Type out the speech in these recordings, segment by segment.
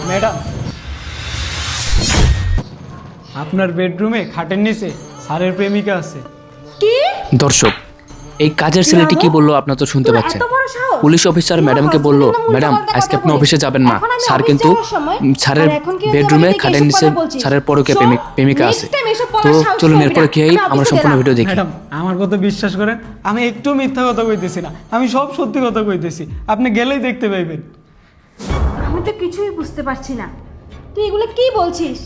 Madam, আপনার বেডরুমে খাটের নিচে স্যারের প্রেমিকা আছে। কি? দর্শক, এই কাজের ছেলেটি কি বললো আপনারা তো শুনতে পাচ্ছেন। পুলিশ অফিসার ম্যাডামকে বললো, ম্যাডাম আজকে আপনি অফিসে যাবেন না, স্যার কিন্তু স্যারের বেডরুমে খাটের নিচে স্যারের পরকীয়া প্রেমিকা আছে। তো চলুন এরপরে কি হয় আমরা সম্পূর্ণ ভিডিও দেখি। ম্যাডাম, আমার কথা বিশ্বাস করেন, আমি একটু মিথ্যা কথা কইতেছি না, আমি সব সত্যি কথা কইতেছি। আপনি গেলেই দেখতে পাইবেন। আমি তো কিছুই বুঝতে পারছি না, তুই এগুলো কি বলছিস?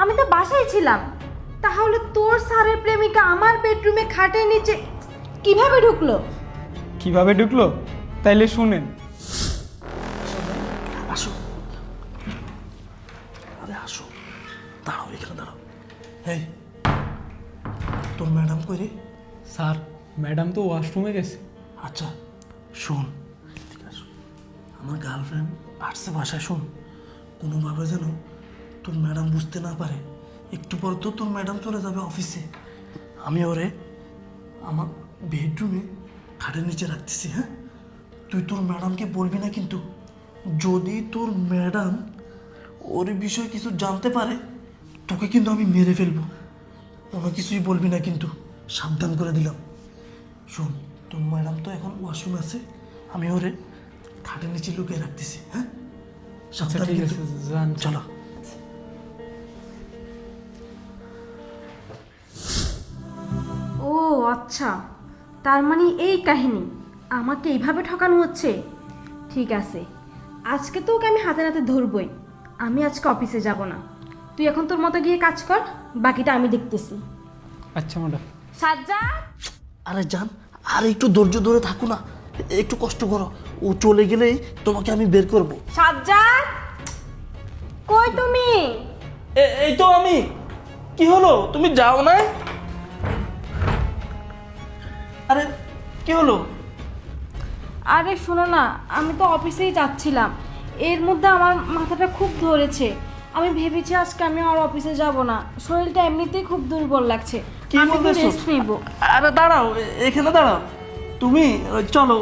আমি তো বাসায় ছিলাম, তাহলে তোর স্যারের প্রেমিকা আমার বেডরুমে খাটের নিচে কিভাবে ঢুকলো? কিভাবে ঢুকলো তাইলে শুনেন। আসো, আরে আসো, দাঁড়াও, এখানে দাঁড়াও। এই তোর ম্যাডাম কই রে? স্যার, ম্যাডাম তো ওয়াশরুমে গেছে। আচ্ছা শোন, ঠিক আছে, আমার গার্লফ্রেন্ড আসছে বাসায়। শোন, কোনোভাবে যেন তোর ম্যাডাম বুঝতে না পারে। একটু পর তো তোর ম্যাডাম চলে যাবে অফিসে, আমি ওরে আমার বেডরুমে খাটের নিচে রাখতেছি। হ্যাঁ, তুই তোর ম্যাডামকে বলবি না কিন্তু। যদি তোর ম্যাডাম ওর বিষয়ে কিছু জানতে পারে, তোকে কিন্তু আমি মেরে ফেলবো। কোনো কিছুই বলবি না কিন্তু, সাবধান করে দিলাম। শোন, তোর ম্যাডাম তো এখন ওয়াশরুম আছে, আমি ওরে খাটের নিচে লুকিয়ে রাখতেছি। হ্যাঁ, সাবধান ঠিক কিন্তু। আছে, যান। চলো। ও আচ্ছা, তার মানে এই কাহিনী, আমাকে এইভাবে ঠকানো হচ্ছে। ঠিক আছে, আজকে তো ওকে আমি হাতে নাতে ধরবই। আমি আজকে অফিসে যাব না, তুই এখন তোর মতো গিয়ে কাজ কর, বাকিটা আমি দেখতেছি। আচ্ছা ম্যাডাম। সাজ্জাদ, আরে জান, আর একটু ধৈর্য ধরে থাকো না, একটু কষ্ট করো। ও চলে গেলেই তোমাকে আমি বের করব। সাজ্জাদ, কই তুমি? এই তো আমি। কি হলো, তুমি যাও না? আরে কি হলো? আরে শোনো না, আমি তো অফিসেই যাচ্ছিলাম, এর মধ্যে আমার মাথাটা খুব ধরেছে। আমি ভেবেছি আজকে আমি আর অফিসে যাব না, শরীরটা এমনিতেই খুব দুর্বল লাগছে। কি আমি একটু বলতেছো? রেস্ট নিব। আরে দাঁড়াও, এখানে দাঁড়াও। তুমি চলো,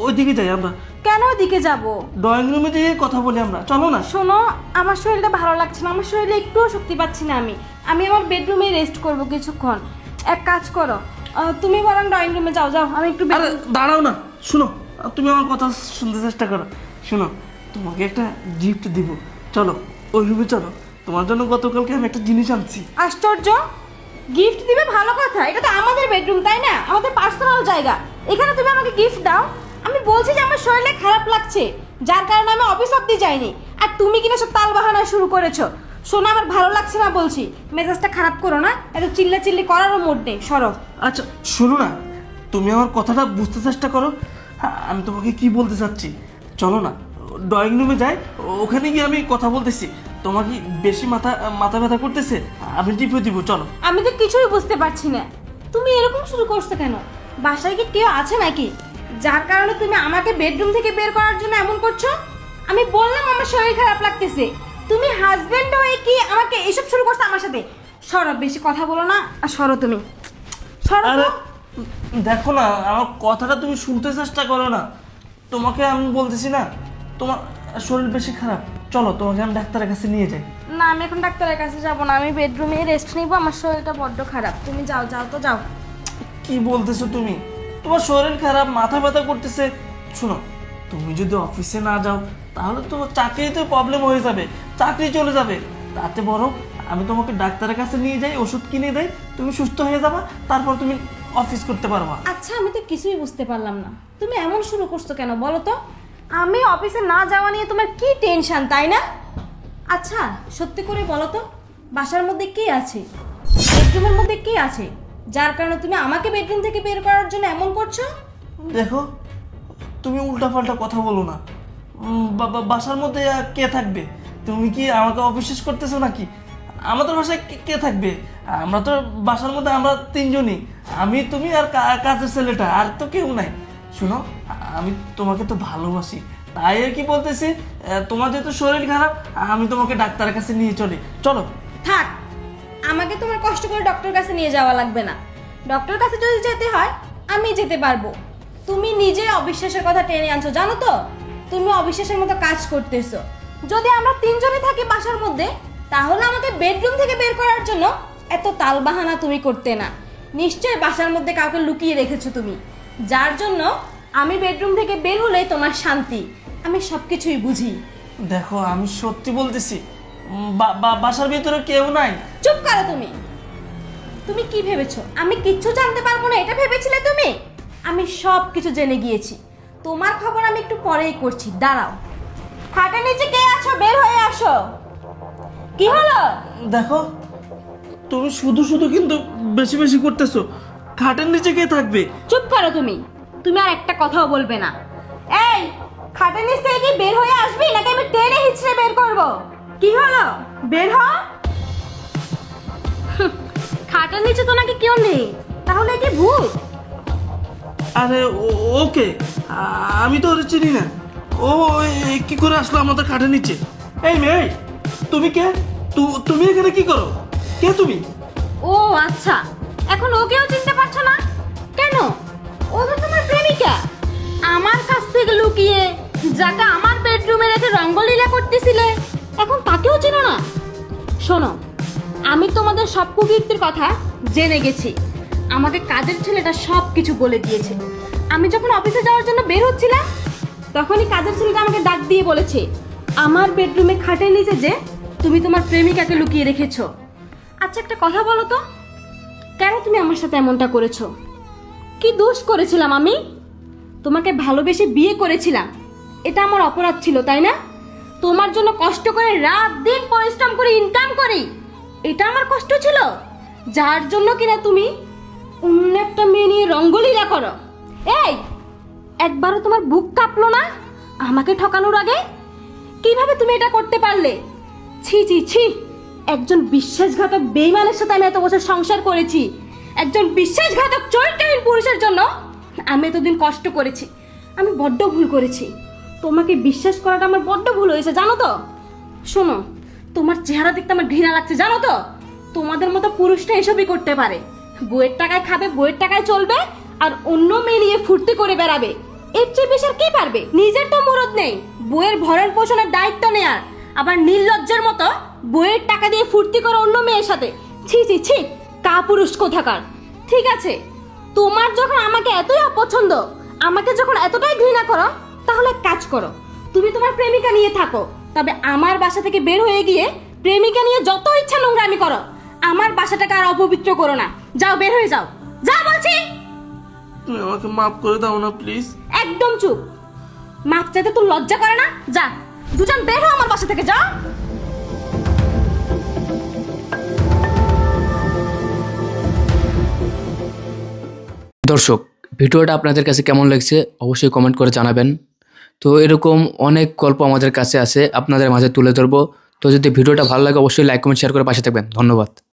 ওইদিকে যাই আমরা। কেন ওদিকে যাব? ড্রয়িং রুমে যেয়ে কথা বলি আমরা, চলো না। শোনো, আমার শরীরটা ভালো লাগছে না, আমার শরীরে একটুও শক্তি পাচ্ছি না। আমি আমার বেডরুমে রেস্ট করব কিছুক্ষণ। এক কাজ করো, তুমি বরং ড্রয়িং রুমে যাও। যাও, আমি একটু আরে দাঁড়াও না, শুনো, তুমি আমার কথা শুনতে চেষ্টা করো। শোনো, তোমাকে একটা গিফট দিব, চলো ওই রুমে চলো। তোমার জন্য গতকালকে আমি একটা জিনিস আনছি। আশ্চর্য, গিফট দিবে ভালো কথা, এটা তো আমাদের বেডরুম, তাই না? আমাদের পার্সোনাল জায়গা, এখানে তুমি আমাকে গিফট দাও? আমি বলছি যে আমার শরীরে খারাপ লাগছে, যার কারণে আমি অফিস অব্দি যাইনি, আর তুমি কিনা সব তাল বাহানা শুরু করেছো। শোনো, আমার ভালো লাগছে না বলছি, মেজাজটা খারাপ করো না, এত চিল্লাচিল্লি করারও মুড নেই, সরো। আচ্ছা শোনো না, তুমি আমার কথাটা বুঝতে চেষ্টা করো। আমি তোমাকে কি বলতে চাচ্ছি, চলো না ড্রয়িং রুমে যাই, ওখানে গিয়ে আমি কথা বলতেছি। তোমার কি বেশি মাথা ব্যথা করতেছে? আমি টিপে দিব, চলো। আমি তো কিছুই বুঝতে পারছি না, তুমি এরকম শুরু করছো কেন? বাসায় কি কেউ আছে নাকি, যার কারণে তুমি আমাকে বেডরুম থেকে বের করার জন্য এমন করছো? আমি বললাম আমার শরীর খারাপ লাগতেছে, তুমি হাজবেন্ড হয়ে কি আমাকে এসব শুরু করছো আমার সাথে? সরো, বেশি কথা বলো না, আর সরো তুমি, সরো তো। আরে দেখো না, আমার কথাটা তুমি শুনতে চেষ্টা করো না। তোমাকে আমি বলতেছি না তোমার শরীর বেশি খারাপ, চলো তোমাকে আমি ডাক্তারের কাছে নিয়ে যাই। না, আমি এখন ডাক্তারের কাছে যাব না, আমি বেডরুমে রেস্ট নিব, আমার শরীরটা বড্ড খারাপ। তুমি যাও, যাও তো যাও। কি বলতেছো তুমি? তোমার শরীর খারাপ, মাথা ব্যথা করতেছে। শোনো, তুমি যদি অফিসে না যাও তাহলে তোমার চাকরিতে প্রবলেম হয়ে যাবে, চাকরি চলে যাবে। তাতে বড় আমি তোমাকে ডাক্তারের কাছে নিয়ে যাই, ওষুধ কিনে দেয়, তুমি সুস্থ হয়ে যাবা, তারপর তুমি অফিস করতে পারবা। আচ্ছা, আমি তো কিছুই বুঝতে পারলাম না, তুমি এমন শুরু করছো কেন বলো তো? আমি অফিসে না যাওয়া নিয়ে তোমার কি টেনশন, তাই না? আচ্ছা সত্যি করে বলো তো, বাসার মধ্যে কি আছে, বেডরুমের মধ্যে কি আছে, যার কারণে তুমি আমাকে বেডরুম থেকে বের করার জন্য এমন করছো? দেখো, তুমি উল্টাপাল্টা কথা বলো না। বাসার মধ্যে কে থাকবে? তুমি কি আমাকে অবিশ্বাস করতেছো নাকি? আমাদের বাসায় কে থাকবে? আমরা তো বাসার মধ্যে আমরা তিনজনই, আমি, তুমি আর কাজের ছেলেটা, আর তো কেউ নাই। শুনো, আমি তোমাকে তো ভালোবাসি, তাই আর কি বলতেছি, তোমার যেহেতু শরীর খারাপ, আমি তোমাকে ডাক্তারের কাছে নিয়ে চলি, চলো। থাক, আমাকে তোমার কষ্ট করে ডক্টরের কাছে নিয়ে যাওয়া লাগবে না। ডক্টরের কাছে যদি যেতে হয় আমি যেতে পারবো। তুমি নিজে অবিশ্বাসের কথা টেনে আনছো, জানো তো? তুমি অবিশ্বাসের মতো কাজ করতেছো। যদি আমরা তিনজনই থাকি বাসার মধ্যে, তাহলে আমাকে বেডরুম থেকে বের করার জন্য এত তালবাহানা তুমি করতে না। নিশ্চয়ই বাসার মধ্যে কাউকে লুকিয়ে রেখেছো তুমি, যার জন্য আমি বেডরুম থেকে বের হলেই তোমার শান্তি। আমি সব কিছুই বুঝি। দেখো আমি সত্যি বলতেছি, বাসার ভিতরে কেউ নাই। চুপ করো তুমি। তুমি কি ভেবেছো আমি কিচ্ছু জানতে পারবো না এটা ভেবেছিলে তুমি? আমি সব কিছু জেনে গিয়েছি। তোমার খবর আমি একটু পরেই করছি, দাঁড়াও। খাটের নিচে কে আছো? বের হয়ে আসো। কি হলো? দেখো তুমি শুধু শুধু কিন্তু বেশি বেশি করতেছো। খাটের নিচে কে থাকবে? চুপ করো তুমি। তুমি আর একটা কথাও বলবে না। এই, খাটের নিচ থেকে কি বের হয়ে আসবি নাকি আমি টেনে হিচড়ে বের করব? কি হলো? বের হ। খাটের নিচে তো নাকি কেউ নেই, তাহলে কি ভূত? আরে ওকে, আমি তো ওরে চিনি না। ও কি করে আসলো আমাদের খাটের নিচে? এই মেয়ে, তুমি কে? তুমি এখানে কি করো? কে তুমি? ও আচ্ছা, এখন ওকেও চিনতে পারছো না কেন? ও তো তোমার প্রেমিকা। আমার কাছ থেকে লুকিয়ে যাকে আমার বেডরুমে রেখে রঙ্গলীলা করতেছিলে, এখন তাকেও চেনো না? শোনো, আমি তোমাদের সব কুকীর্তির কথা জেনে গেছি। আমাকে কাজের ছেলেটা সব কিছু বলে দিয়েছে। আমি যখন অফিসে যাওয়ার জন্য বের হচ্ছিলাম, তখনই কাজের ছেলেটা আমাকে ডাক দিয়ে বলেছে আমার বেডরুমে খাটের নিচে যে তুমি তোমার প্রেমিকাকে লুকিয়ে রেখেছো। আচ্ছা একটা কথা বলো তো, কেন তুমি আমার সাথে এমনটা করেছো? কি দোষ করেছিলাম আমি? তোমাকে ভালোবেসে বিয়ে করেছিলাম, এটা আমার অপরাধ ছিল তাই না? তোমার জন্য কষ্ট করে রাত দিন পরিশ্রম করে ইনকাম করি, এটা আমার কষ্ট ছিল, যার জন্য কিনা তুমি অন্য একটা মেয়ে নিয়ে রঙ্গলীলা করো। এই, একবারও তোমার বুক কাঁপলো না আমাকে ঠকানোর আগে? কিভাবে তুমি এটা করতে পারলে? ছি ছি ছি, একজন বিশ্বাসঘাতক বেঈমানের সাথে আমি এত বছর সংসার করেছি। একজন বিশ্বাসঘাতক চরিত্রহীন পুরুষের জন্য আমি এতদিন কষ্ট করেছি। আমি বড্ড ভুল করেছি। তোমাকে বিশ্বাস করাটা আমার বড্ড ভুল হয়েছে জানো তো? শোনো, তোমার চেহারা দেখতে আমার ঘৃণা লাগছে জানো তো? তোমাদের মতো পুরুষটা এসবই করতে পারে। বইয়ের টাকায় খাবে, বইয়ের টাকায় চলবে, আর অন্য মেয়ে নিয়ে ফুর্তি করে বেড়াবে। এর চেয়ে বেশি আর কি পারবে? নিজের তো মুরদ নেই বইয়ের ভরণ পোষণের দায়িত্ব নেয়ার, আবার নির্লজ্জের মতো বইয়ের টাকা দিয়ে ফুর্তি করে অন্য মেয়ের সাথে। ছি ছি ছি, কাপুরুষ কোথাকার। ঠিক আছে, তোমার যখন আমাকে এতই অপছন্দ, আমাকে যখন এতটাই ঘৃণা করো, তাহলে এক কাজ করো, তুমি তোমার প্রেমিকা নিয়ে থাকো, তবে আমার বাসা থেকে বের হয়ে গিয়ে প্রেমিকা নিয়ে যত ইচ্ছা নোংরামি করো। আমার বাসাটাকে আর অপবিত্র করো না। যাও, বের হয়ে যাও, যা বলছি। তুমি আমাকে মাফ করে দাও না প্লিজ। একদম চুপ। মাপ চাইতে তোর লজ্জা করে না? যা, দুজন বের হও আমার বাসা থেকে, যাও। দর্শক, ভিডিওটা আপনাদের কাছে কেমন লাগছে অবশ্যই কমেন্ট করে জানাবেন। তো এরকম অনেক গল্প আমাদের কাছে আছে, আপনাদের মাঝে তুলে ধরবো। তো যদি ভিডিওটা ভালো লাগে অবশ্যই লাইক কমেন্ট শেয়ার করে পাশে থাকবেন। ধন্যবাদ।